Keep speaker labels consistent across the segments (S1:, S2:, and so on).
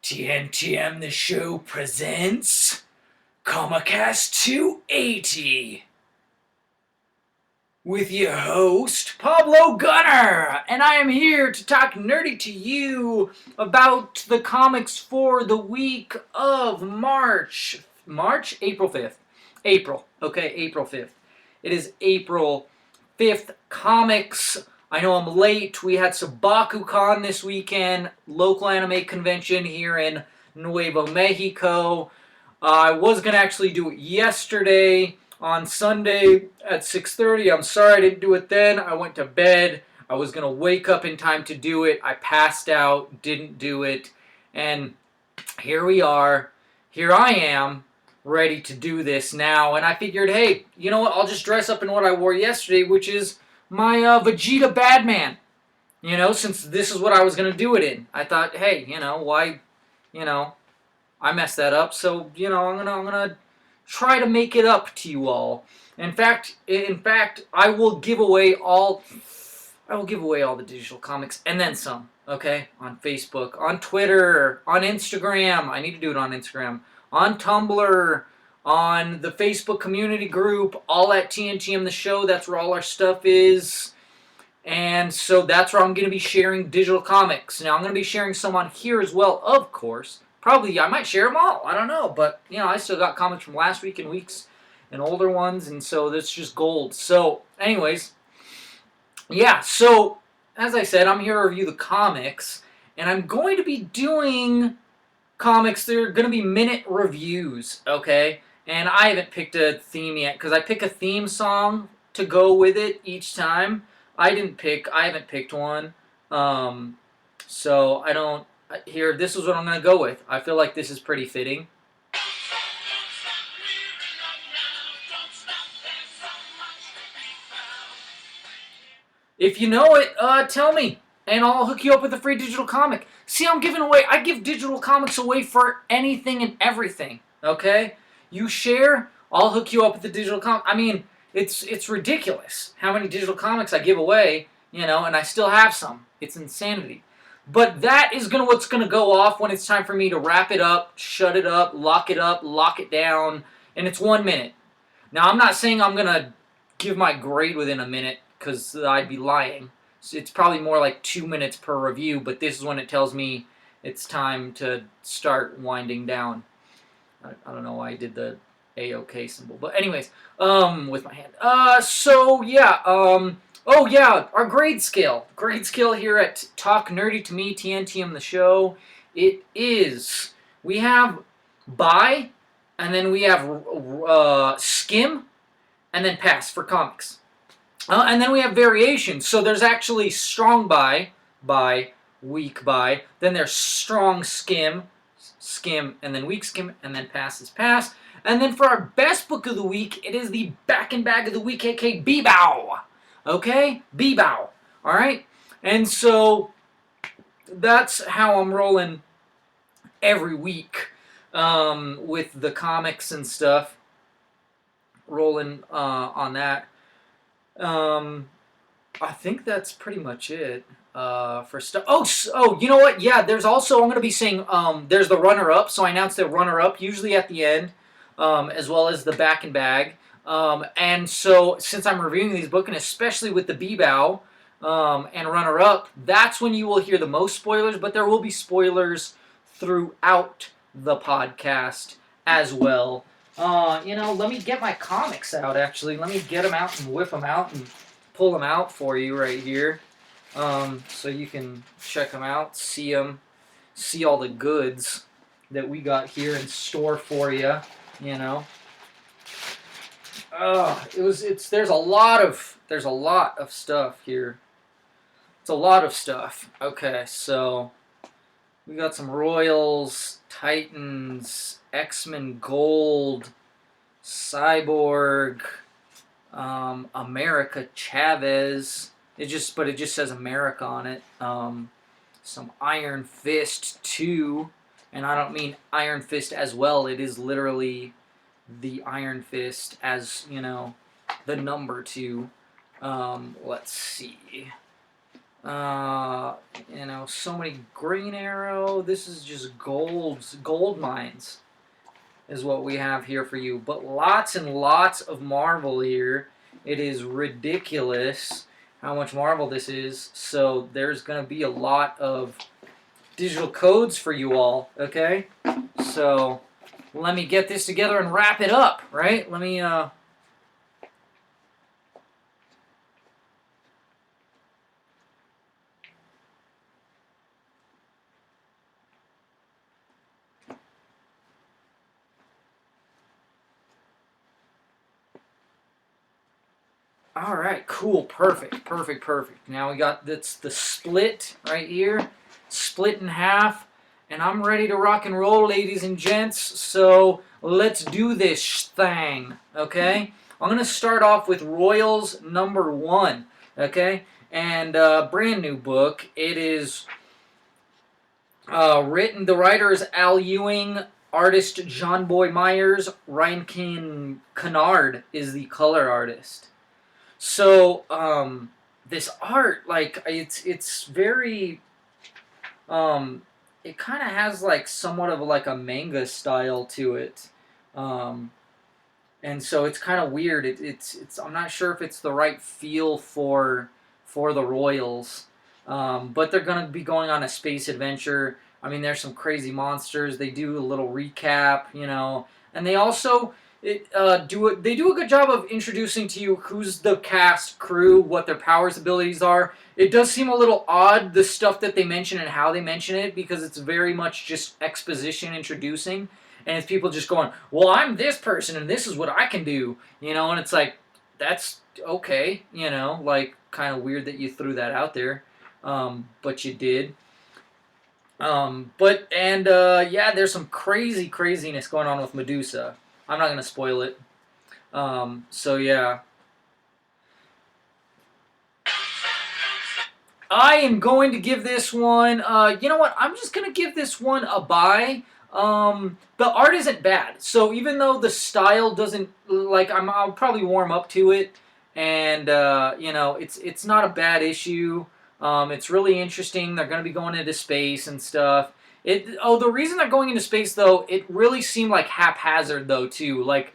S1: TNTM the show presents Comicast 280 with your host Pablo Gunner, and I am here to talk nerdy to you about the comics for the week of April 5th. April 5th. It is April 5th comics. I know I'm late. We had some BakuCon this weekend, local anime convention here in Nuevo Mexico. I was going to actually do it yesterday on Sunday at 6:30. I'm sorry I didn't do it then. I went to bed. I was going to wake up in time to do it. I passed out, didn't do it. And here we are. Here I am, ready to do this now. And I figured, hey, you know what? I'll just dress up in what I wore yesterday, which is my Vegeta Badman, since this is what I was going to do it in. I thought, hey, why, I messed that up, so, I'm gonna try to make it up to you all. In fact, I will give away all the digital comics, and then some, okay? On Facebook, on Twitter, on Instagram. I need to do it on Instagram. On Tumblr, on the Facebook community group, all at TNTM the show. That's where all our stuff is. And so that's where I'm going to be sharing digital comics. Now, I'm going to be sharing some on here as well, of course. Probably, I might share them all. I don't know. But, I still got comics from last week and weeks and older ones. And so that's just gold. So, anyways, yeah. So, as I said, I'm here to review the comics. And I'm going to be doing comics. They're going to be minute reviews, okay? And I haven't picked a theme yet, because I pick a theme song to go with it each time. I haven't picked one. So I don't, here, this is what I'm going to go with. I feel like this is pretty fitting. If you know it, tell me, and I'll hook you up with a free digital comic. See, I give digital comics away for anything and everything, okay? You share, I'll hook you up with the digital comic. I mean, it's ridiculous how many digital comics I give away, and I still have some. It's insanity. But that is what's going to go off when it's time for me to wrap it up, shut it up, lock it down, and it's 1 minute. Now, I'm not saying I'm going to give my grade within a minute, because I'd be lying. So it's probably more like 2 minutes per review, but this is when it tells me it's time to start winding down. I don't know why I did the A-OK symbol. But anyways, with my hand. So, yeah. Oh, yeah, our grade scale. Grade scale here at Talk Nerdy to Me, TNTM the show. It is, we have buy, and then we have skim, and then pass for comics. And then we have variations. So there's actually strong buy, weak buy. Then there's strong skim, and then weak skim, and then pass is pass. And then for our best book of the week, it is the back and bag of the week, aka Bebow. Okay? Bebow. Alright? And so that's how I'm rolling every week with the comics and stuff. Rolling on that. I think that's pretty much it for stuff. Oh, you know what? Yeah, there's also, I'm going to be saying, there's the runner-up. So I announced the runner-up, usually at the end, as well as the back and bag. And so, since I'm reviewing these books, and especially with the Bebow and runner-up, that's when you will hear the most spoilers, but there will be spoilers throughout the podcast as well. Let me get my comics out, actually. Let me get them out and whip them out and pull them out for you right here. So you can check them out, see all the goods that we got here in store for you, there's a lot of stuff here. It's a lot of stuff. Okay, so we got some Royals, Titans, X-Men Gold, Cyborg, America Chavez. It just says America on it. Some Iron Fist 2, and I don't mean Iron Fist as well. It is literally the Iron Fist as, the number 2. Let's see. You know, so many Green Arrow. This is just gold mines is what we have here for you. But lots and lots of Marvel here. It is ridiculous how much Marvel this is. So there's going to be a lot of digital codes for you all, okay? So let me get this together and wrap it up, right? Let me, all right, cool, perfect. Now we got that's the split right here, split in half, and I'm ready to rock and roll, ladies and gents. So let's do this thing, okay? I'm gonna start off with Royals #1, okay? And brand new book. It is written. The writer is Al Ewing. Artist John Boy Myers. Ryan Kennard is the color artist. So, this art, like, it's very, it kind of has, like, somewhat of, like, a manga style to it. And so it's kind of weird. It's, I'm not sure if it's the right feel for the Royals. But they're going to be going on a space adventure. I mean, there's some crazy monsters. They do a little recap, you know. And they also... they do a good job of introducing to you who's the cast, crew, what their powers, abilities are. It does seem a little odd, the stuff that they mention and how they mention it, because it's very much just exposition introducing, and it's people just going, well, I'm this person, and this is what I can do, you know, and it's like, that's okay, you know, like, kind of weird that you threw that out there, but you did. Yeah, there's some craziness going on with Medusa. I'm not going to spoil it. So yeah. I am going to give this one, you know what, I'm just going to give this one a buy. The art isn't bad. So even though the style doesn't, like, I'll probably warm up to it. And, you know, it's not a bad issue. It's really interesting. They're going to be going into space and stuff. The reason they're going into space, though, it really seemed like haphazard, though, too. Like,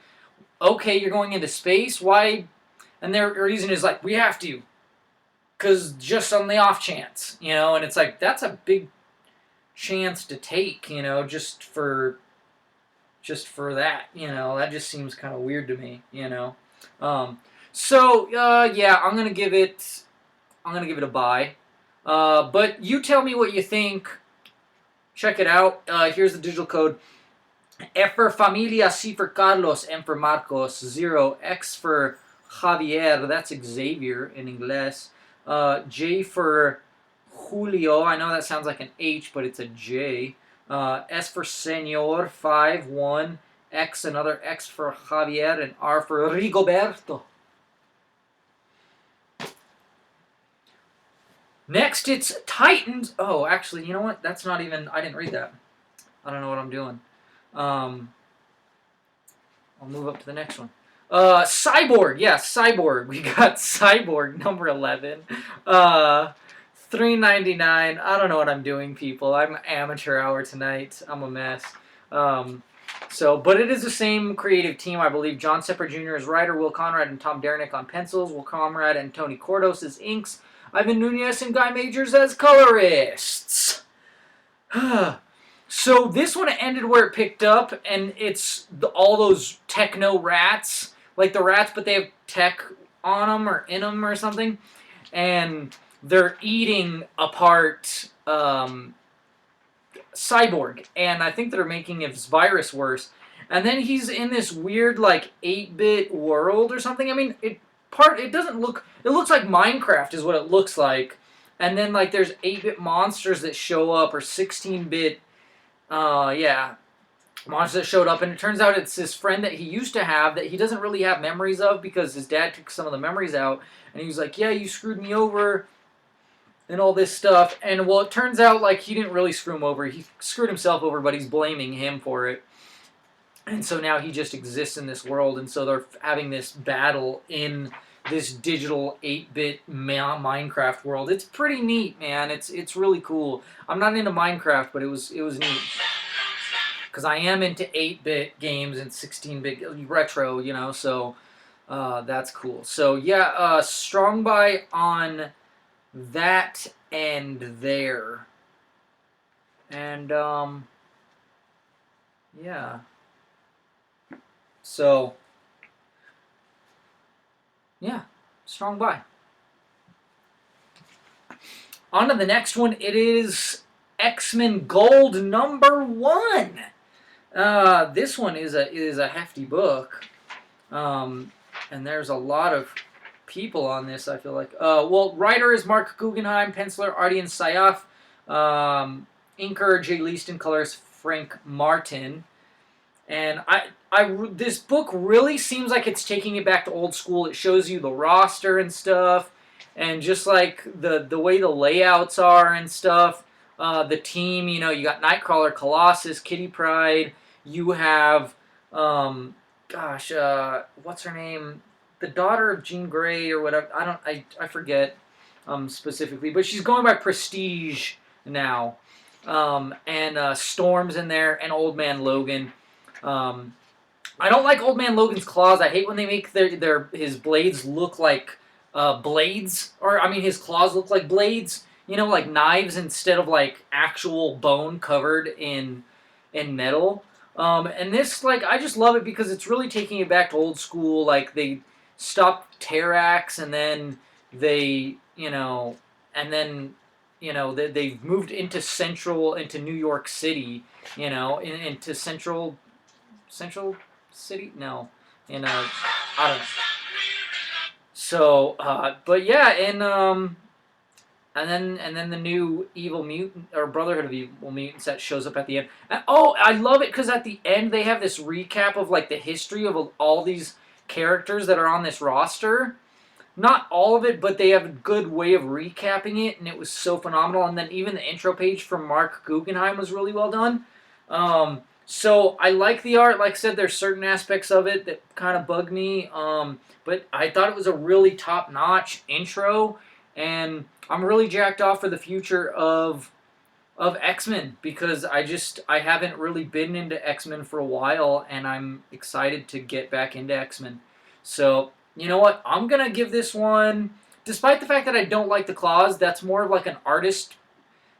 S1: okay, you're going into space, why? And their reason is, like, we have to. Because just on the off chance, you know? And it's like, that's a big chance to take, you know, just for that, you know? That just seems kind of weird to me, you know? Yeah, I'm going to give it a buy. But you tell me what you think. Check it out. Here's the digital code. F for Familia, C for Carlos, M for Marcos, 0, X for Javier, that's Xavier in English, J for Julio, I know that sounds like an H, but it's a J, S for Senor, 5, 1, X, another X for Javier, and R for Rigoberto. Next, it's Titans. Oh, actually, you know what? That's not even... I didn't read that. I don't know what I'm doing. I'll move up to the next one. Cyborg. Yeah, Cyborg. We got Cyborg, #11. $3.99. I don't know what I'm doing, people. I'm amateur hour tonight. I'm a mess. But it is the same creative team, I believe. John Sepper Jr. is writer, Will Conrad and Tom Derenick on pencils, Will Conrad and Tony Cordos as inks, Ivan Nunez and Guy Majors as colorists. So this one ended where it picked up, and it's all those techno rats, like the rats, but they have tech on them or in them or something, and they're eating apart Cyborg, and I think they're making his virus worse. And then he's in this weird, like, 8-bit world or something. I mean, it doesn't look... It looks like Minecraft is what it looks like. And then, like, there's 8-bit monsters that show up, or 16-bit, monsters that showed up. And it turns out it's this friend that he used to have that he doesn't really have memories of because his dad took some of the memories out. And he was like, yeah, you screwed me over and all this stuff. And, well, it turns out, like, he didn't really screw him over. He screwed himself over, but he's blaming him for it. And so now he just exists in this world, and so they're having this battle in this digital 8-bit Minecraft world. It's pretty neat, man. It's really cool. I'm not into Minecraft, but it was neat because I am into 8-bit games and 16-bit retro, so that's cool. So yeah, strong buy on that and there. And yeah. So yeah, strong buy. On to the next one. It is X-Men Gold #1. This one is a hefty book, and there's a lot of people on this. I feel like. Well, writer is Mark Guggenheim, penciler Ardian Syaf, inker Jay Leaston, colorist Frank Martin, and this book really seems like it's taking it back to old school. It shows you the roster and stuff, and just like the way the layouts are and stuff. The team, you got Nightcrawler, Colossus, Kitty Pryde. You have, what's her name? The daughter of Jean Grey or whatever. I forget specifically, but she's going by Prestige now. And Storm's in there, and Old Man Logan. I don't like Old Man Logan's claws. I hate when they make his blades look like blades, or his claws look like blades. Like knives instead of like actual bone covered in metal. And this, like, I just love it because it's really taking it back to old school. Like, they stopped Terrax, and then they've moved into New York City, into Central City? No. I don't know. So, but yeah, and then the new Evil Mutant, or Brotherhood of Evil Mutants, that shows up at the end. And, I love it because at the end they have this recap of like the history of all these characters that are on this roster. Not all of it, but they have a good way of recapping it, and it was so phenomenal. And then even the intro page from Mark Guggenheim was really well done. So I like the art. Like I said, there's certain aspects of it that kind of bug me. But I thought it was a really top-notch intro, and I'm really jacked off for the future of X-Men because I haven't really been into X-Men for a while, and I'm excited to get back into X-Men. So, you know what? I'm going to give this one, despite the fact that I don't like the claws, that's more of like an artist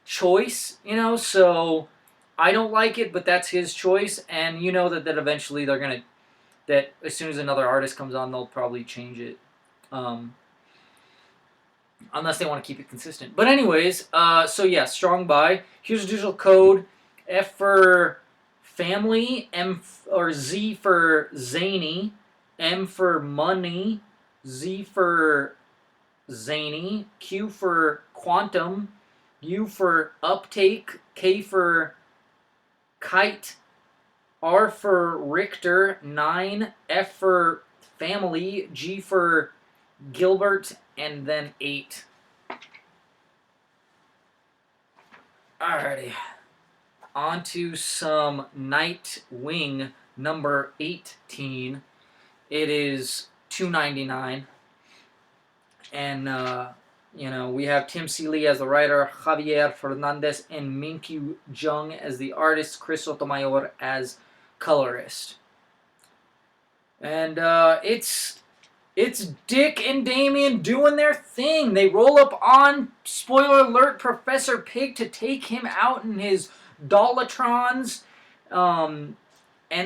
S1: choice, so I don't like it, but that's his choice, and that eventually that as soon as another artist comes on, they'll probably change it. Unless they want to keep it consistent. But anyways, so yeah, strong buy. Here's a digital code. F for family, Z for zany, M for money, Z for zany, Q for quantum, U for uptake, K for kite, R for Richter, 9, F for family, G for Gilbert, and then 8. Alrighty. On to some Nightwing number 18. It is $2.99. And, we have Tim Seeley as the writer, Javier Fernandez and Minkyu Jung as the artist, Chris Sotomayor as colorist. And it's Dick and Damian doing their thing. They roll up on, spoiler alert, Professor Pig to take him out in his Dollatrons and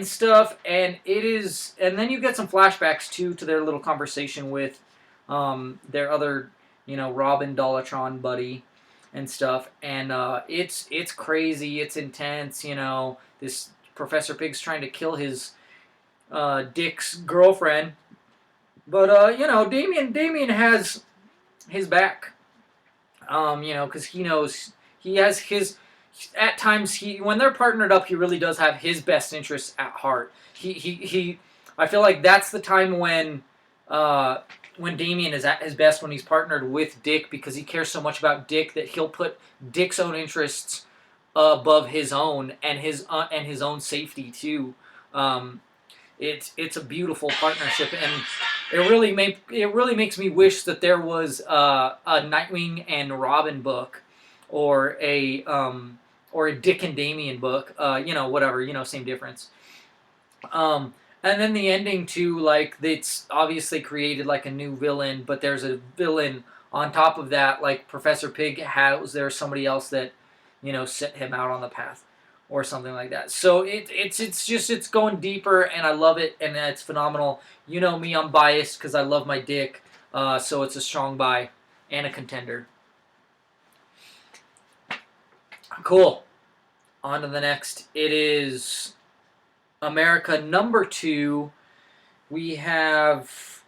S1: stuff. And then you get some flashbacks too to their little conversation with their other, Robin Dollatron buddy and stuff. And it's crazy. It's intense. This Professor Pig's trying to kill his Dick's girlfriend. But, Damian has his back, because he knows he has his, at times, when they're partnered up, he really does have his best interests at heart. I feel like that's the time when Damian is at his best, when he's partnered with Dick, because he cares so much about Dick that he'll put Dick's own interests above his own, and his own safety, too. It's a beautiful partnership, and it really makes me wish that there was a Nightwing and Robin book, or a Dick and Damian book. Whatever. Same difference. And then the ending too, like it's obviously created like a new villain, but there's a villain on top of that. Like Professor Pig has there somebody else that set him out on the path, or something like that. So it's going deeper, and I love it, and it's phenomenal. You know me, I'm biased because I love my Dick, so it's a strong buy and a contender. Cool. On to the next. It is America #2. We have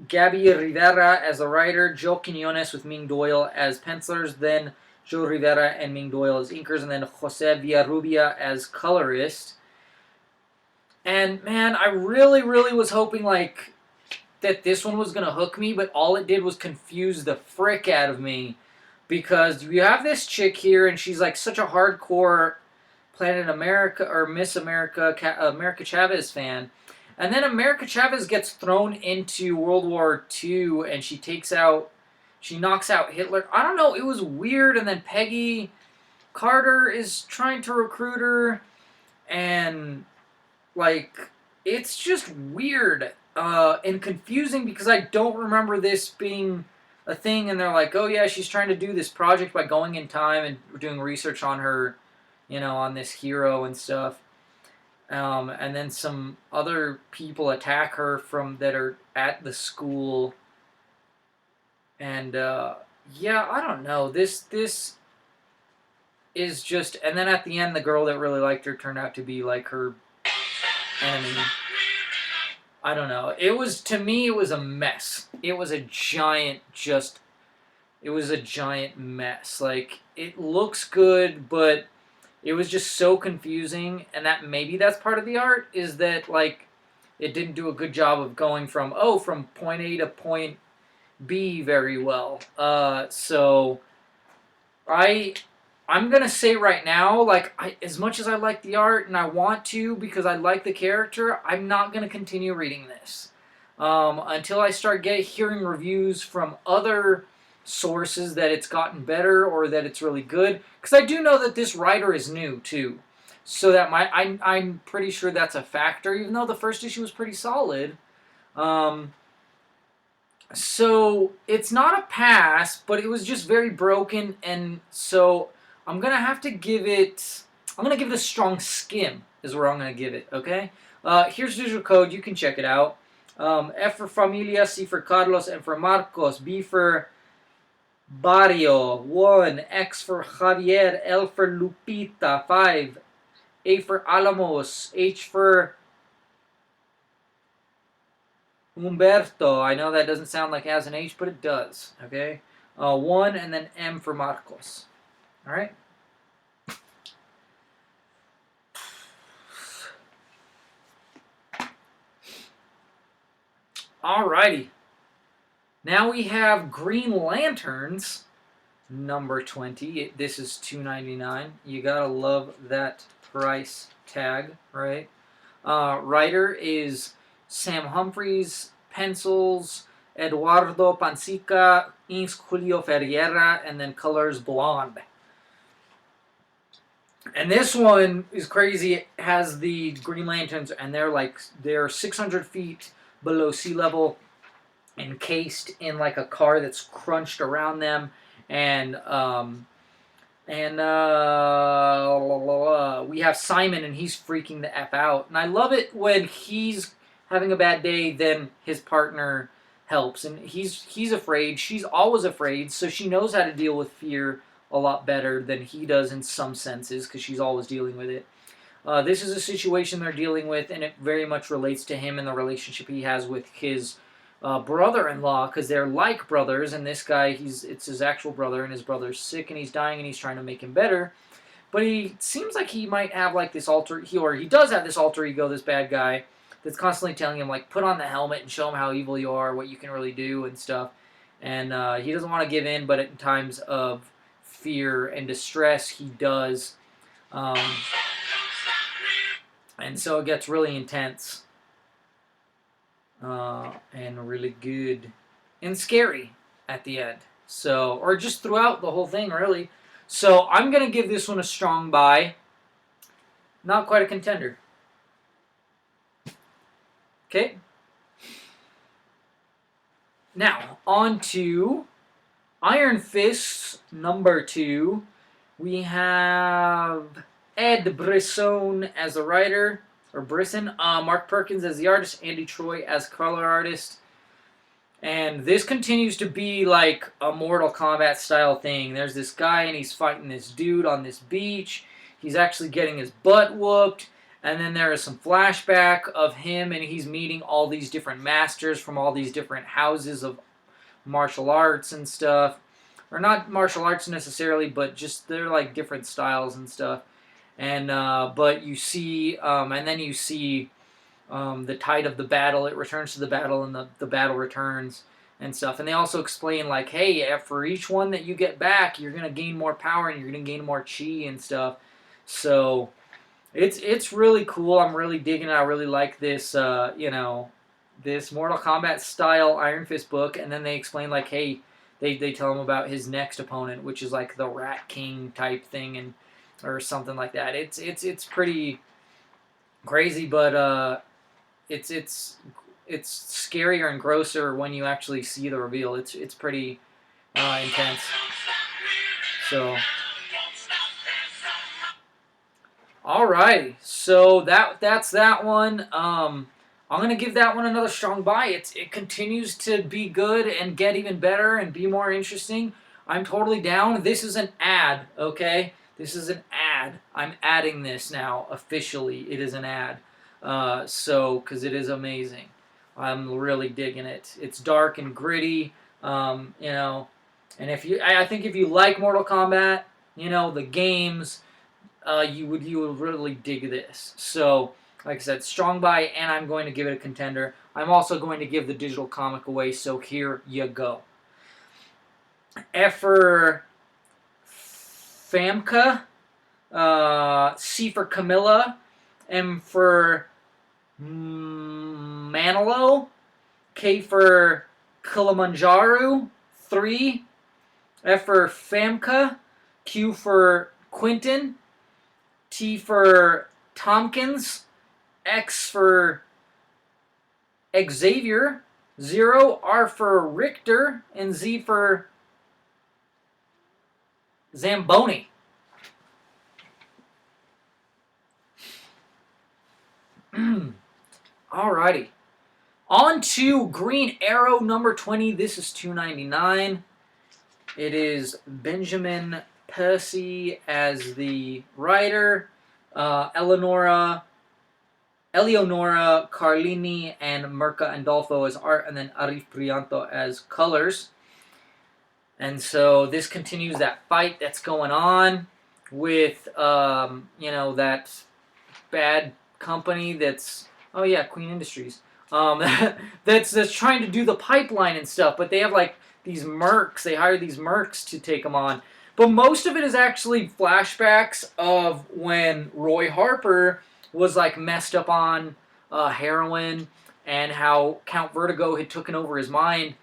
S1: Gabby Rivera as the writer, Joe Quinones with Ming Doyle as pencilers, then Joe Rivera and Ming Doyle as inkers, and then Jose Villarrubia as colorist. And man, I really, really was hoping like that this one was gonna hook me, but all it did was confuse the frick out of me, because you have this chick here, and she's like such a hardcore Planet America or Miss America, America Chavez fan. And then America Chavez gets thrown into World War II, and she knocks out Hitler. I don't know, it was weird. And then Peggy Carter is trying to recruit her, and like it's just weird and confusing, because I don't remember this being a thing. And they're like, oh yeah, she's trying to do this project by going in time and doing research on her, on this hero and stuff. And then some other people attack her from that are at the school. And yeah, I don't know. This is just. And then at the end, the girl that really liked her turned out to be like her enemy. I don't know. To me, it was a mess. It was a giant mess. Like, it looks good, but it was just so confusing. And maybe that's part of the art, is that like it didn't do a good job of going from point A to point B very well. So I'm gonna say right now, like, as much as I like the art and I want to because I like the character, I'm not gonna continue reading this until I start hearing reviews from other sources that it's gotten better or that it's really good. Because I do know that this writer is new too, so that I'm pretty sure that's a factor. Even though the first issue was pretty solid. So it's not a pass, but it was just very broken, and so I'm gonna have to give it. I'm gonna give it a strong skim. Is where I'm gonna give it. Okay. Here's visual code. You can check it out. F for Familia, C for Carlos, M for Marcos, B for Barrio, 1, X for Javier, L for Lupita, 5, A for Alamos, H for Humberto. I know that doesn't sound like it has an H, but it does. Okay, 1, and then M for Marcos. All right. Alrighty. Now we have Green Lanterns, #20. This is $2.99. You gotta love that price tag, right? Writer is Sam Humphries, pencils Eduardo Pansica, inks Julio Ferreira, and then colors Blonde. And this one is crazy. It has the Green Lanterns, and they're 600 feet below sea level, encased in like a car that's crunched around them, and we have Simon, and he's freaking the F out. And I love it when he's having a bad day, then his partner helps. And he's afraid. She's always afraid, so she knows how to deal with fear a lot better than he does in some senses, because she's always dealing with it. This is a situation they're dealing with, and it very much relates to him and the relationship he has with his brother-in-law, because they're like brothers, and this guy, it's his actual brother, and his brother's sick, and he's dying, and he's trying to make him better. But he seems like he might have like this he does have this alter ego, this bad guy, that's constantly telling him, like, put on the helmet and show him how evil you are, what you can really do, and stuff. And he doesn't want to give in, but in times of fear and distress, he does. And so it gets really intense. and really good and scary at the end. So, or just throughout the whole thing, really. So I'm gonna give this one a strong buy. Not quite a contender. Okay. Now on to Iron Fist #2. We have Ed Brisson as the writer, or Brisson. Mark Perkins as the artist. Andy Troy as color artist. And this continues to be like a Mortal Kombat style thing. There's this guy and he's fighting this dude on this beach. He's actually getting his butt whooped. And then there is some flashback of him and he's meeting all these different masters from all these different houses of martial arts and stuff. Or not martial arts necessarily, but just they're like different styles and stuff. And but you see, and then you see the tide of the battle. It returns to the battle, and the battle returns and stuff. And they also explain like, hey, for each one that you get back, you're gonna gain more power and you're gonna gain more chi and stuff. So it's really cool. I'm really digging it. I really like this. This Mortal Kombat style Iron Fist book. And then they explain like, hey, they tell him about his next opponent, which is like the Rat King type thing, and or something like that. It's pretty crazy, but it's scarier and grosser when you actually see the reveal. It's pretty intense. So, alrighty. So that's that one. I'm gonna give that one another strong buy. It continues to be good and get even better and be more interesting. I'm totally down. This is an ad, okay? This is an ad. I'm adding this now officially. It is an ad. Because it is amazing. I'm really digging it. It's dark and gritty, and I think if you like Mortal Kombat, the games, you would really dig this. So, like I said, strong buy, and I'm going to give it a contender. I'm also going to give the digital comic away, so here you go. F for Famke, C for Camilla, M for Manilo, K for Kilimanjaro, 3, F for Famke, Q for Quentin, T for Tompkins, X for Xavier, 0, R for Richter, and Z for Zamboni. Alrighty. On to Green Arrow #20. This is $2.99. It is Benjamin Percy as the writer, Eleonora Carlini and Mirka Andolfo as art, and then Arif Prianto as colors. And so this continues that fight that's going on with, that bad company that's, oh yeah, Queen Industries, that's trying to do the pipeline and stuff, but they have like these mercs. They hire these mercs to take them on. But most of it is actually flashbacks of when Roy Harper was like messed up on heroin, and how Count Vertigo had taken over his mind,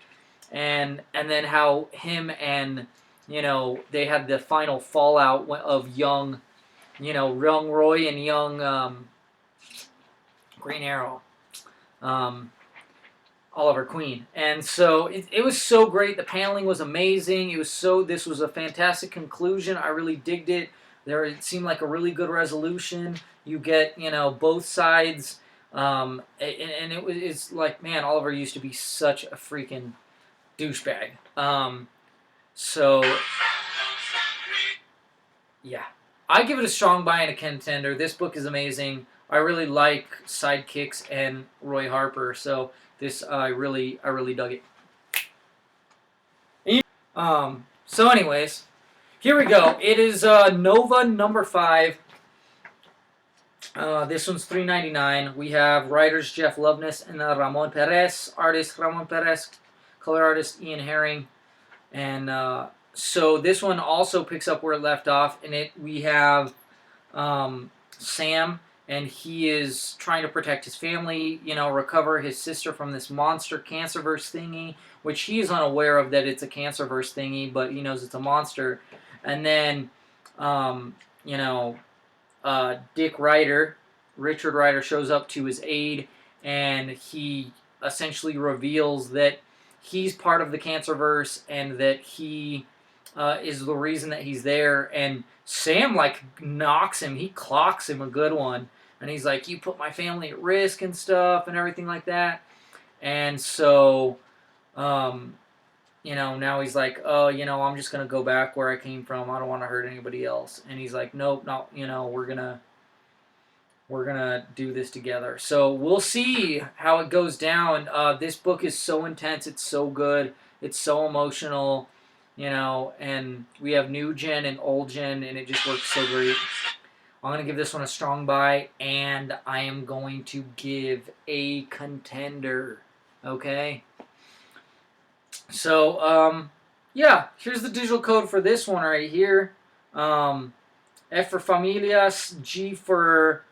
S1: and then how him and they had the final fallout of young Roy and young Green Arrow, Oliver Queen. And so it was so great. The paneling was amazing. This was a fantastic conclusion. I really digged it. It seemed like a really good resolution. You get, both sides. And it's like, man, Oliver used to be such a freaking douchebag. Yeah. I give it a strong buy and a contender. This book is amazing. I really like Sidekicks and Roy Harper, so this I really dug it. So anyways, here we go. It is Nova #5. This one's $3.99. We have writers Jeff Loveness and Ramon Perez, artist Ramon Perez, color artist Ian Herring, and so this one also picks up where it left off. In it, we have Sam and he is trying to protect his family, recover his sister from this monster cancerverse thingy, which he is unaware of that it's a cancerverse thingy, but he knows it's a monster. And then, um, you know, Richard Ryder shows up to his aid, and he essentially reveals that he's part of the cancerverse and that he is the reason that he's there. And Sam knocks him, he clocks him a good one, and he's like, "You put my family at risk and stuff and everything like that." And so, now he's like, "Oh, I'm just gonna go back where I came from. I don't want to hurt anybody else." And he's like, "Nope, no, we're gonna do this together." So we'll see how it goes down. This book is so intense. It's so good. It's so emotional, and we have new gen and old gen, and it just works so great. I'm going to give this one a strong buy, and I am going to give a contender. Okay? So, here's the digital code for this one right here. F for Familias, G for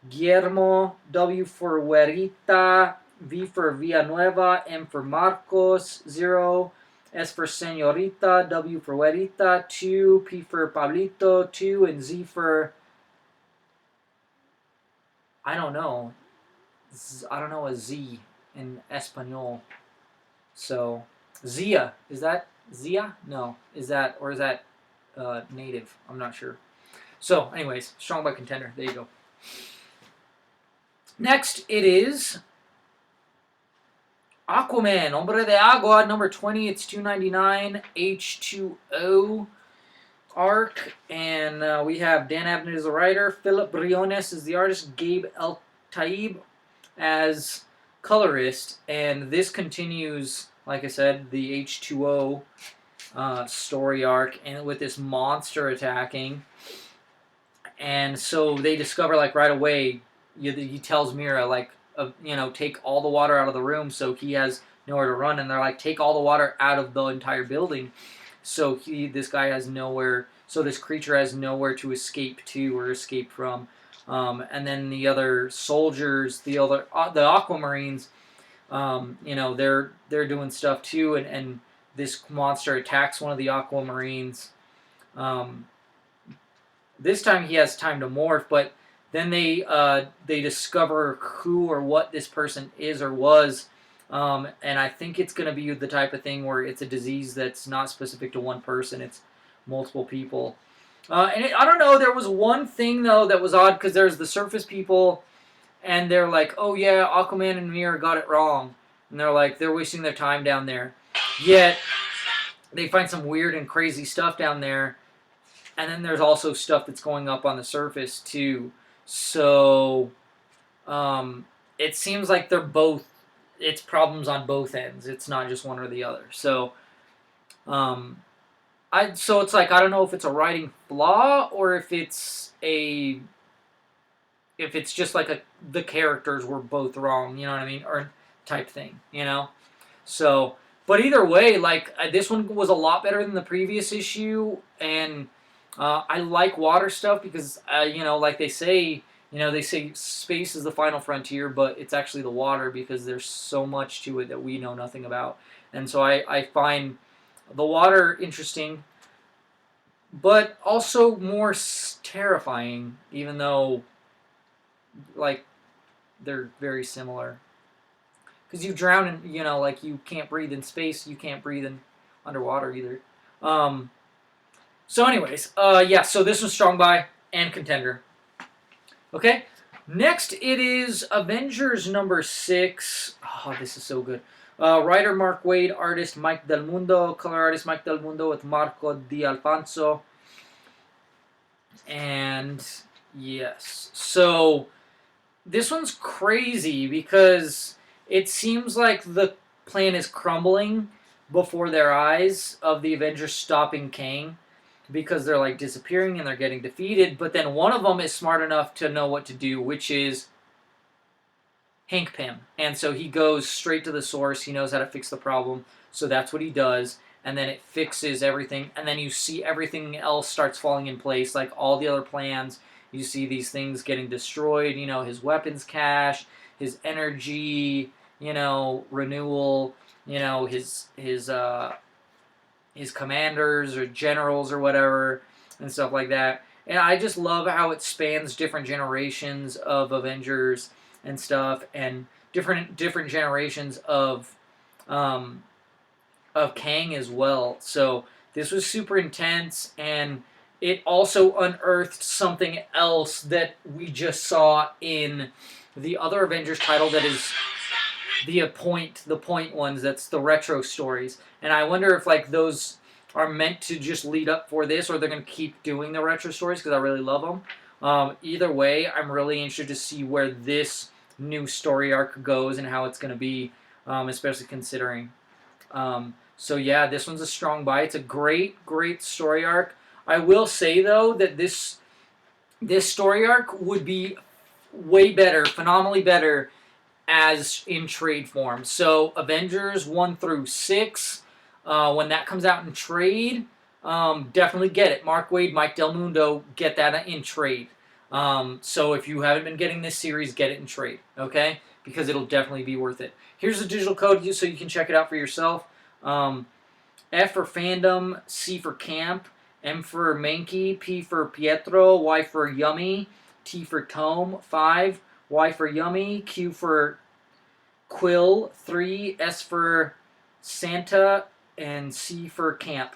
S1: Guillermo, W for Huerita, V for Villanueva, M for Marcos, 0, S for Señorita, W for Huerita, 2, P for Pablito, 2, and Z for, I don't know a Z in Espanol. So, Zia, is that Zia? No, is that native? I'm not sure. So, anyways, strong by contender. There you go. Next, it is Aquaman, Hombre de Agua, number 20. It's $2.99. H2O arc, and we have Dan Abnett as the writer, Philip Briones as the artist, Gabe El Taib as colorist, and this continues, like I said, the H2O story arc, and with this monster attacking. And so they discover right away. He tells Mira take all the water out of the room, so he has nowhere to run. And they're like, take all the water out of the entire building, so this creature has nowhere to escape to or escape from. And then the other soldiers, the Aquamarines, they're doing stuff too, and this monster attacks one of the Aquamarines. This time he has time to morph, but then they discover who or what this person is or was, and I think it's going to be the type of thing where it's a disease that's not specific to one person; it's multiple people. I don't know. There was one thing though that was odd, because there's the surface people, and they're like, "Oh yeah, Aquaman and Mira got it wrong," and they're wasting their time down there. Yet they find some weird and crazy stuff down there. And then there's also stuff that's going up on the surface too. So it seems like it's problems on both ends. It's not just one or the other. So it's like, I don't know if it's a writing flaw or if it's just like the characters were both wrong, you know what I mean? Or type thing, So, but either way, this one was a lot better than the previous issue, and I like water stuff because, like they say, space is the final frontier, but it's actually the water, because there's so much to it that we know nothing about. And so I find the water interesting, but also more terrifying, even though, they're very similar. Because you drown in, you can't breathe in space, you can't breathe in underwater either. So anyways, so this was strong buy and contender. Okay, next it is Avengers number 6. Oh, this is so good. Writer Mark Waid, artist Mike Del Mundo, color artist Mike Del Mundo with Marco Di Alfonso. And yes, so this one's crazy because it seems like the plan is crumbling before their eyes of the Avengers stopping Kang, because they're disappearing and they're getting defeated. But then one of them is smart enough to know what to do, which is Hank Pym. And so he goes straight to the source. He knows how to fix the problem. So that's what he does. And then it fixes everything. And then you see everything else starts falling in place, like all the other plans. You see these things getting destroyed, his weapons cache, his energy, renewal, his commanders or generals or whatever and stuff like that. And I just love how it spans different generations of Avengers and stuff, and different generations um, of Kang as well. So this was super intense, and it also unearthed something else that we just saw in the other Avengers title, that is the point ones. That's the retro stories, and I wonder if like those are meant to just lead up for this, or they're going to keep doing the retro stories, because I really love them. Either way, I'm really interested to see where this new story arc goes and how it's going to be, especially considering. So yeah, this one's a strong buy. It's a great story arc. I will say though that this story arc would be way better, phenomenally better, as in trade form. So Avengers 1 through 6, when that comes out in trade, definitely get it. Mark Waid, Mike Del Mundo, get that in trade. So if you haven't been getting this series, get it in trade, okay? Because it'll definitely be worth it. Here's the digital code so you can check it out for yourself. F for fandom, C for camp, M for Mankey, P for Pietro, Y for yummy, T for tome, 5, Y for yummy, Q for Quill, 3, S for Santa, and C for camp.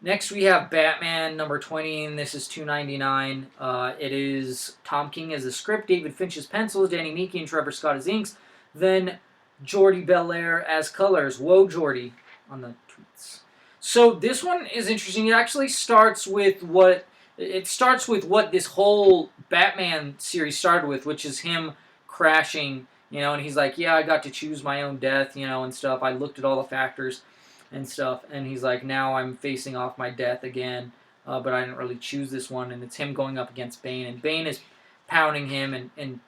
S1: Next we have Batman number 20, and this is $2.99. It is Tom King as the script, David Finch as pencils, Danny Meeke and Trevor Scott as inks, then Jordi Belair as colors. Whoa, Jordi, on the tweets. So this one is interesting. It actually starts with what this whole Batman series started with, which is him crashing, and he's like, yeah, I got to choose my own death, and stuff. I looked at all the factors and stuff, and he's like, now I'm facing off my death again, but I didn't really choose this one, and it's him going up against Bane, and Bane is pounding him and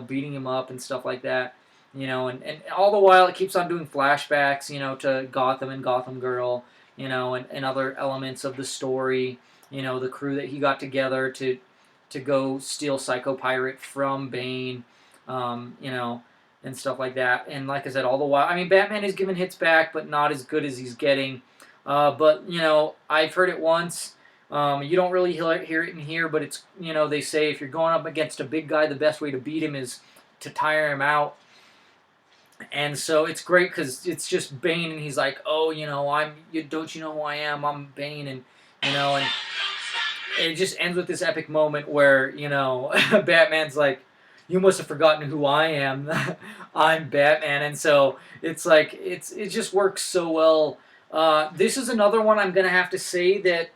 S1: beating him up and stuff like that, and all the while it keeps on doing flashbacks, to Gotham and Gotham Girl, and other elements of the story, the crew that he got together to go steal Psycho Pirate from Bane, and stuff like that. And like I said, all the while, I mean, Batman is giving hits back, but not as good as he's getting. But, I've heard it once. You don't really hear it in here, but it's, they say if you're going up against a big guy, the best way to beat him is to tire him out. And so it's great because it's just Bane, and he's like, oh, don't you know who I am? I'm Bane, and, and it just ends with this epic moment where, Batman's like, you must have forgotten who I am. I'm Batman. And so it's like, it just works so well. This is another one I'm going to have to say that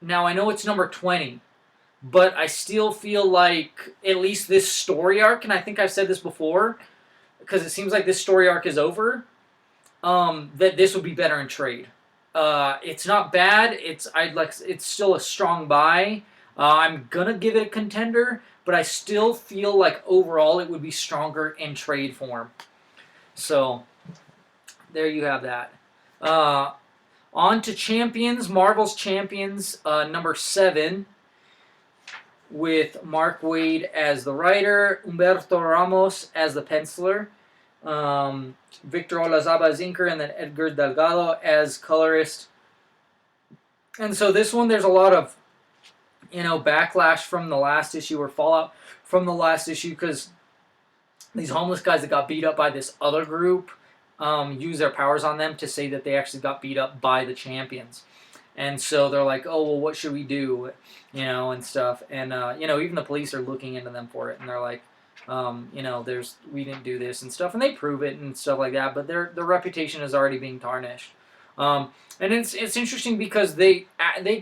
S1: now I know it's number 20, but I still feel like at least this story arc, and I think I've said this before, because it seems like this story arc is over, that this would be better in trade. It's not bad. It's still a strong buy. I'm gonna give it a contender, but I still feel like overall it would be stronger in trade form. So there you have that. On to Champions, Marvel's Champions, number 7, with Mark Waid as the writer, Humberto Ramos as the penciler, Victor Olazaba as inker, and then Edgar Delgado as colorist. And so this one, there's a lot of, backlash from the last issue, or fallout from the last issue, because these homeless guys that got beat up by this other group use their powers on them to say that they actually got beat up by the champions. And so they're like, oh, well, what should we do? And stuff. And, even the police are looking into them for it. And they're like, we didn't do this and stuff. And they prove it and stuff like that. But their reputation is already being tarnished. And it's interesting because they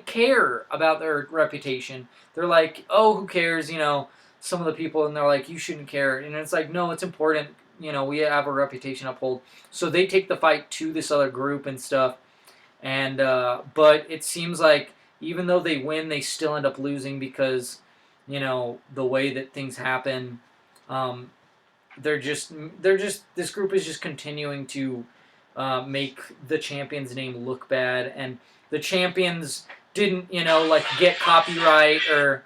S1: care about their reputation. They're like, oh, who cares? Some of the people, and they're like, you shouldn't care. And it's like, no, it's important. We have a reputation uphold. So they take the fight to this other group and stuff. And but it seems like even though they win, they still end up losing because, the way that things happen. They're just this group is just continuing to make the champion's name look bad, and the champions didn't, like get copyright or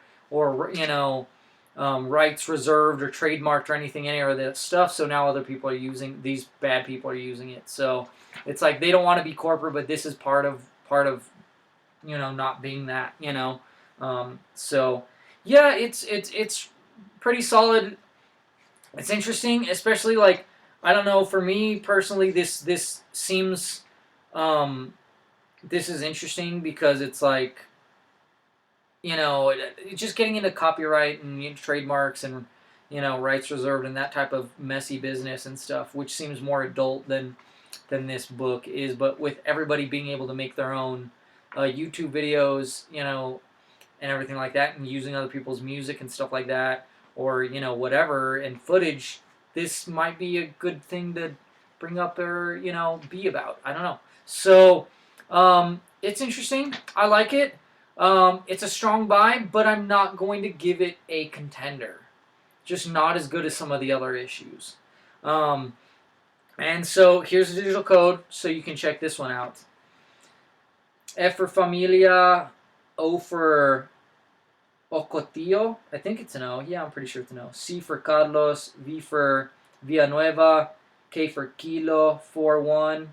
S1: rights reserved or trademarked or anything, any of that stuff. So now other people are using, these bad people are using it. So it's like they don't want to be corporate, but this is part of not being that. So yeah, it's pretty solid. It's interesting, especially like, I don't know, for me personally, this seems this is interesting because it's like, just getting into copyright and trademarks and rights reserved and that type of messy business and stuff, which seems more adult than this book is. But with everybody being able to make their own YouTube videos, and everything like that, and using other people's music and stuff like that, or whatever, and footage, this might be a good thing to bring up or be about. I don't know. So it's interesting. I like it. It's a strong buy, but I'm not going to give it a contender. Just not as good as some of the other issues. And so here's the digital code, so you can check this one out. F for Familia, O for Ocotillo, I think it's an O. Yeah, I'm pretty sure it's an O. C for Carlos, V for Villanueva, K for Kilo, 4-1.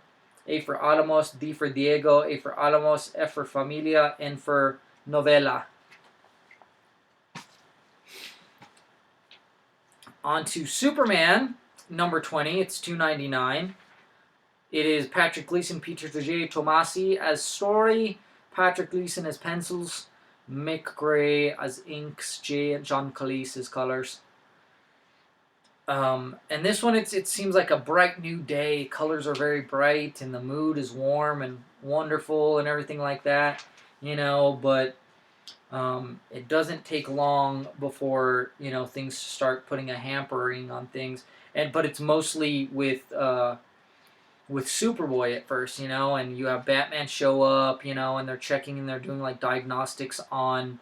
S1: A for Alamos, D for Diego, A for Alamos, F for Familia, N for Novela. On to Superman, number 20. It's $2.99. It is Patrick Gleason, Peter J. Tomasi as story, Patrick Gleason as pencils, Mick Gray as inks, John Cleese as colors. And this one, it seems like a bright new day. Colors are very bright, and the mood is warm and wonderful and everything like that, but it doesn't take long before, things start putting a hampering on things. But it's mostly with Superboy at first, and you have Batman show up, and they're checking and they're doing like diagnostics on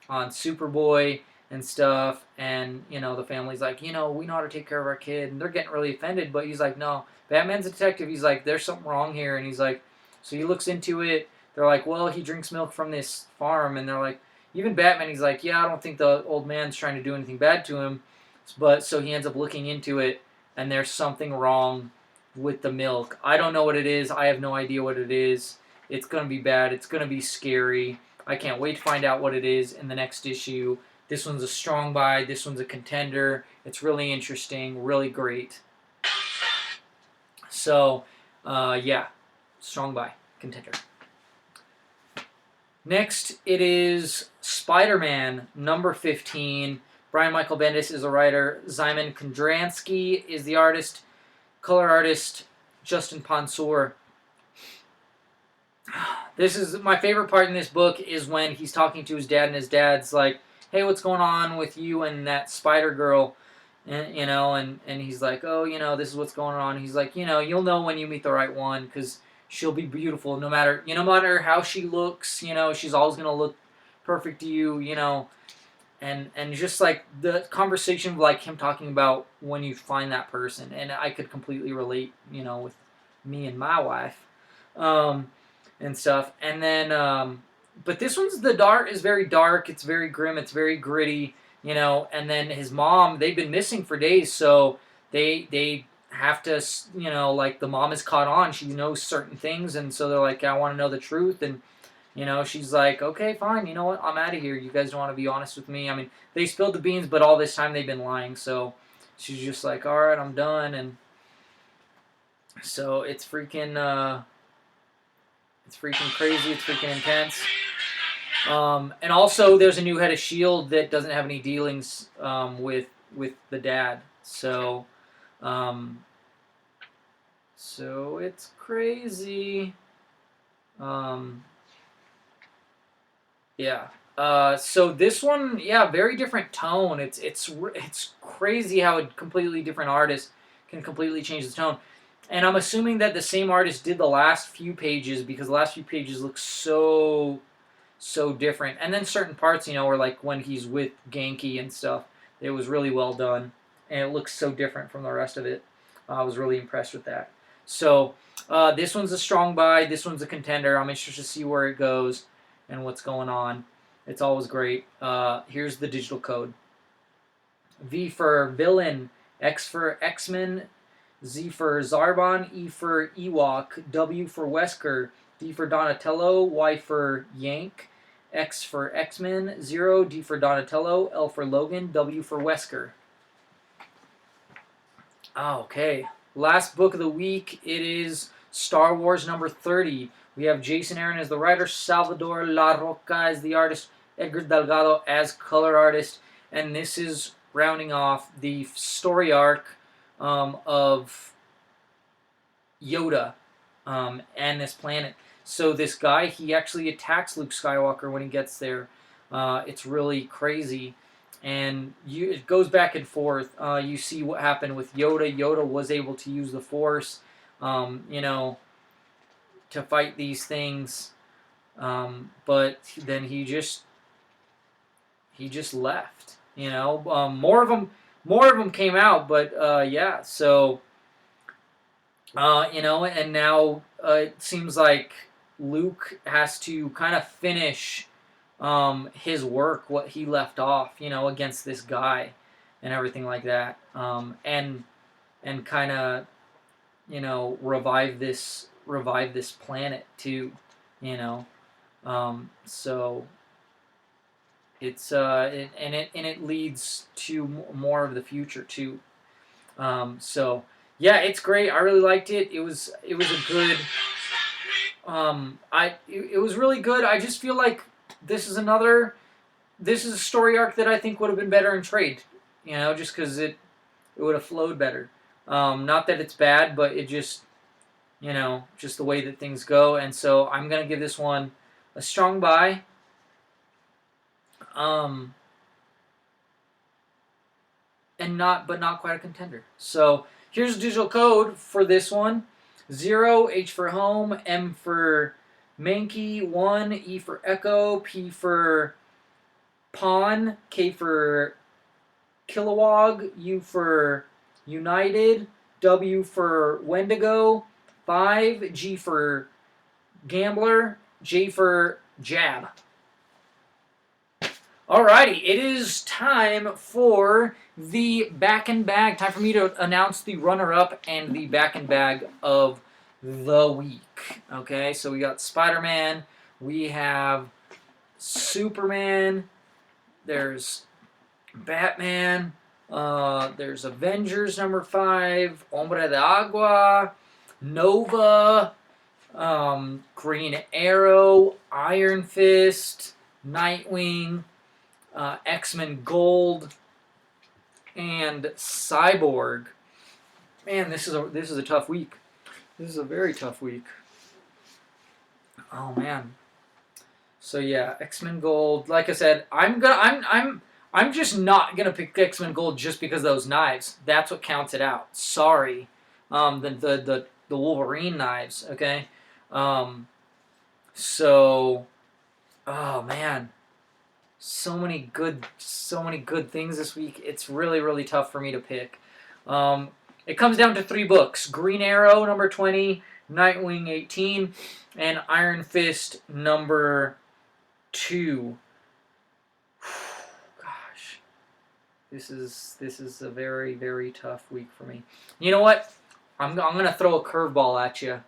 S1: Superboy and stuff, and the family's like, we know how to take care of our kid, and they're getting really offended, but he's like, no, Batman's a detective. He's like, there's something wrong here, and he's like, so he looks into it. They're like, well, he drinks milk from this farm, and they're like, even Batman, he's like, yeah, I don't think the old man's trying to do anything bad to him, but so he ends up looking into it, and there's something wrong with the milk. I don't know what it is. I have no idea what it is. It's going to be bad. It's going to be scary. I can't wait to find out what it is in the next issue. This one's a strong buy. This one's a contender. It's really interesting, really great. So, yeah, strong buy, contender. Next, it is Spider-Man, number 15. Brian Michael Bendis is the writer. Szymon Kondransky is the artist. Color artist, Justin Ponsor. This is my favorite part in this book, is when he's talking to his dad, and his dad's like, hey, what's going on with you and that Spider Girl? And and he's like, oh, this is what's going on. He's like, you'll know when you meet the right one, because she'll be beautiful no matter how she looks. She's always going to look perfect to you, and just like the conversation of like him talking about when you find that person, and I could completely relate, with me and my wife, and stuff. And then, but this one's, the art is very dark. It's very grim. It's very gritty, And then his mom, they've been missing for days, so they have to, like the mom is caught on. She knows certain things, and so they're like, I want to know the truth, and. She's like, okay, fine, you know what, I'm out of here. You guys don't want to be honest with me. I mean, they spilled the beans, but all this time they've been lying. So she's just like, all right, I'm done. And so it's freaking crazy. It's freaking intense. And also there's a new head of S.H.I.E.L.D. that doesn't have any dealings with the dad. So so it's crazy. Yeah. So this one, yeah, very different tone. It's crazy how a completely different artist can completely change the tone. And I'm assuming that the same artist did the last few pages, because the last few pages look so different. And then certain parts, were like when he's with Genki and stuff, it was really well done, and it looks so different from the rest of it. I was really impressed with that. So this one's a strong buy. This one's a contender. I'm interested to see where it goes and what's going on. It's always great. Here's the digital code. V for villain, X for X-Men, Z for Zarbon, E for Ewok, W for Wesker, D for Donatello, Y for Yank, X for X-Men, 0, D for Donatello, L for Logan, W for Wesker. Okay, last book of the week, it is Star Wars number 30. We have Jason Aaron as the writer, Salvador La Roca as the artist, Edgar Delgado as color artist, and this is rounding off the story arc of Yoda and this planet. So this guy, he actually attacks Luke Skywalker when he gets there. It's really crazy. And it goes back and forth. You see what happened with Yoda. Yoda was able to use the Force, to fight these things. But then he just left. More of them came out, but yeah. So and now it seems like Luke has to kind of finish his work, what he left off, against this guy and everything like that, and kind of, revive this planet too, so it's it leads to more of the future too, so yeah, it's great. I really liked it. It was a good. It was really good. I just feel like this is a story arc that I think would have been better in trade. Just because it would have flowed better. Not that it's bad, but it just just the way that things go. And so I'm gonna give this one a strong buy. But not quite a contender. So here's the digital code for this one: 0, H for home, M for Mankey, 1, E for Echo, P for Pawn, K for Kilowog, U for United, W for Wendigo, 5, G for Gambler, J for Jab. Alrighty, it is time for the back and bag. Time for me to announce the runner-up and the back and bag of the week. Okay, so we got Spider-Man, we have Superman, there's Batman, there's Avengers number 5, Hombre de Agua, Nova, Green Arrow, Iron Fist, Nightwing, X-Men Gold, and Cyborg. Man, this is a tough week. This is a very tough week. Oh man. So yeah, X-Men Gold. Like I said, I'm just not gonna pick X-Men Gold just because of those knives. That's what counts it out. Sorry. The Wolverine knives. Okay. So. Oh man. So many good things this week. It's really, really tough for me to pick. It comes down to 3 books: Green Arrow number 20, Nightwing 18, and Iron Fist number 2. Gosh, this is a very, very tough week for me. You know what? I'm gonna throw a curveball at you.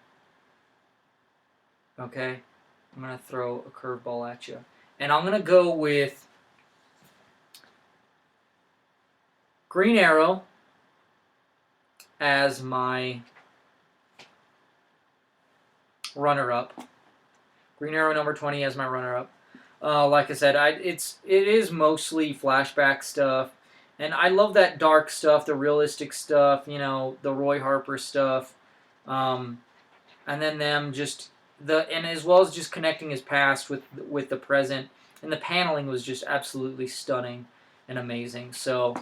S1: Okay, I'm gonna throw a curveball at you. And I'm going to go with Green Arrow as my runner-up. Green Arrow number 20 as my runner-up. Like I said, it is mostly flashback stuff. And I love that dark stuff, the realistic stuff, the Roy Harper stuff. And then them just... and as well as just connecting his past with the present, and the paneling was just absolutely stunning and amazing. So,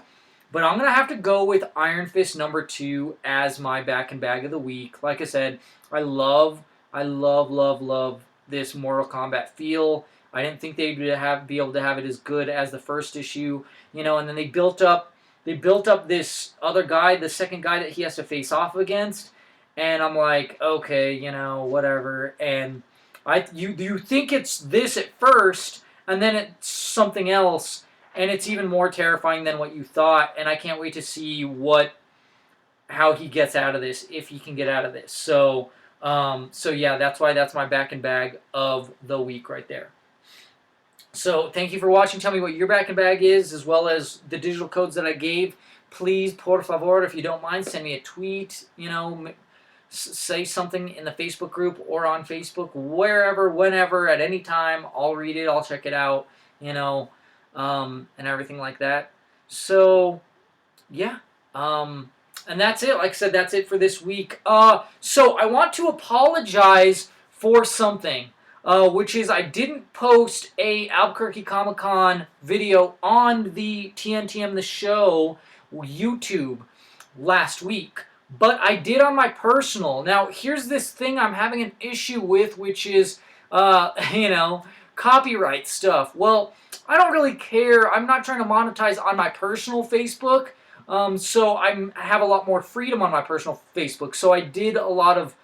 S1: but I'm gonna have to go with Iron Fist number 2 as my back and bag of the week. Like I said, I love this Mortal Kombat feel. I didn't think they'd be able to have it as good as the first issue, and then they built up this other guy, the second guy that he has to face off against. and I'm like, okay, whatever. And you think it's this at first, and then it's something else, and it's even more terrifying than what you thought. And I can't wait to see how he gets out of this, if he can get out of this. So yeah, that's why that's my back and bag of the week right there. So thank you for watching. Tell me what your back and bag is, as well as the digital codes that I gave. Please, por favor, if you don't mind, send me a tweet. Say something in the Facebook group or on Facebook, wherever, whenever, at any time. I'll read it. I'll check it out. And everything like that. So yeah. And that's it. Like I said, that's it for this week. So I want to apologize for something, which is I didn't post a Albuquerque Comic Con video on the TNTM The Show YouTube last week, but I did on my personal. Now, here's this thing I'm having an issue with, which is, copyright stuff. Well, I don't really care. I'm not trying to monetize on my personal Facebook. So I have a lot more freedom on my personal Facebook. So I did a lot of,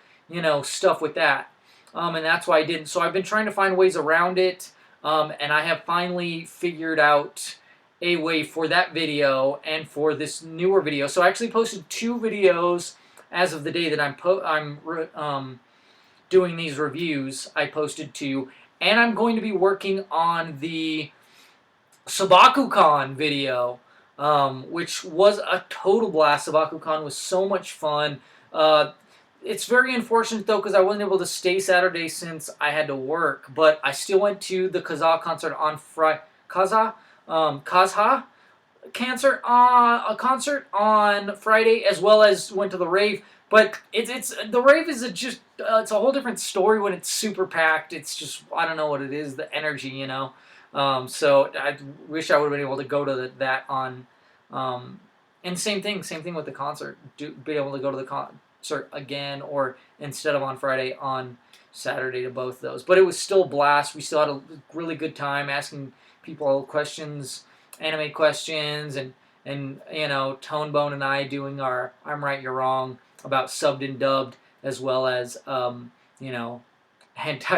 S1: stuff with that. And that's why I didn't. So I've been trying to find ways around it. And I have finally figured out a way for that video and for this newer video. So I actually posted 2 videos as of the day that I'm doing these reviews. I posted 2. And I'm going to be working on the SabakuCon video, which was a total blast. SabakuCon was so much fun. It's very unfortunate, though, because I wasn't able to stay Saturday since I had to work. But I still went to the Kazaa concert on Friday. Kazaa a concert on Friday, as well as went to the rave. But it's the rave is it's a whole different story when it's super packed. It's just, I don't know what it is, the energy, So I wish I would have been able to go to that on, and same thing with the concert. Be able to go to the concert again, or instead of on Friday, on Saturday, to both those. But it was still a blast. We still had a really good time asking people questions, anime questions, and Tonebone and I doing our I'm Right, You're Wrong about subbed and dubbed, as well as hentai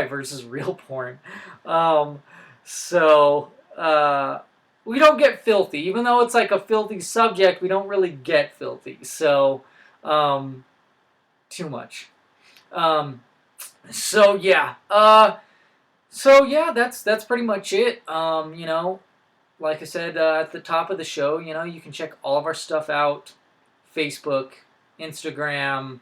S1: versus real porn. We don't get filthy, even though it's like a filthy subject. We don't really get filthy, so too much. So yeah, that's pretty much it. Like I said at the top of the show, you can check all of our stuff out: Facebook, Instagram,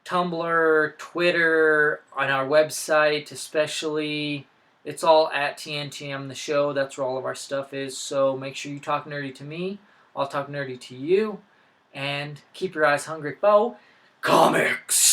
S1: Tumblr, Twitter, on our website especially. It's all at TNTM The Show. That's where all of our stuff is. So make sure you talk nerdy to me. I'll talk nerdy to you. And keep your eyes hungry for comics.